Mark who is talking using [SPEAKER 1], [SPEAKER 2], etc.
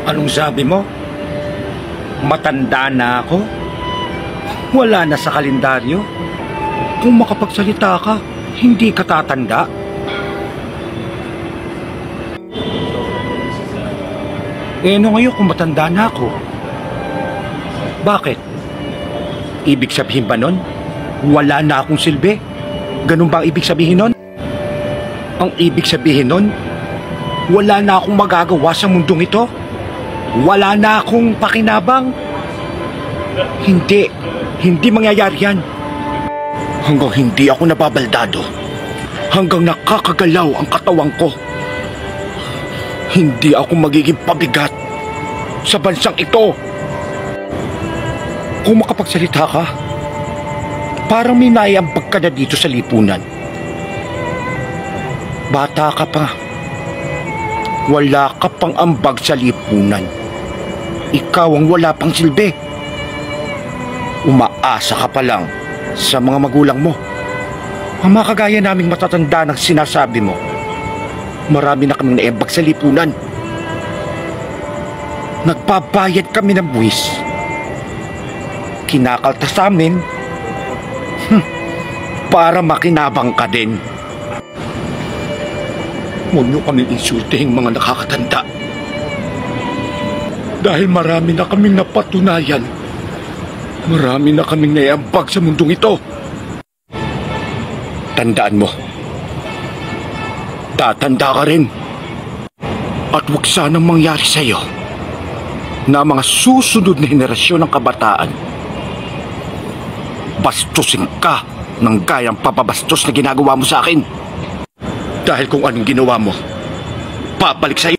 [SPEAKER 1] Anong sabi mo? Matanda na ako? Wala na sa kalendaryo. Kung makapagsalita ka, hindi ka tatanda. Ano ngayon kung matanda na ako? Bakit? Ibig sabihin ba nun? Wala na akong silbi? Ganun ba ang ibig sabihin nun? Ang ibig sabihin nun, wala na akong magagawa sa mundong ito? Wala na akong pakinabang? Hindi mangyayari yan. Hanggang hindi ako nababaldado, hanggang nakakagalaw ang katawan ko, hindi ako magiging pabigat sa bansang ito. Kung makapagsalita ka, parang may naiambag ka na dito sa lipunan. Bata ka pa. Wala ka pang ambag sa lipunan. Ikaw ang wala pang silbi. Umaasa ka pa lang sa mga magulang mo. Ang mga kagaya naming matatanda ng sinasabi mo, marami na kaming naiambag sa lipunan. Nagbabayad kami ng buwis. Kinakaltas sa amin para makinabang ka din. Huwag niyo kaming insultihing mga nakakatanda. Dahil marami na kaming napatunayan. Marami na kaming naiambag sa mundong ito. Tandaan mo. Tatanda ka rin. At huwag sanang mangyari sa iyo na mga susunod na henerasyon ng kabataan bastusin ka ng gayang papabastos na ginagawa mo sa akin. Dahil kung anong ginawa mo, babalik sa iyo.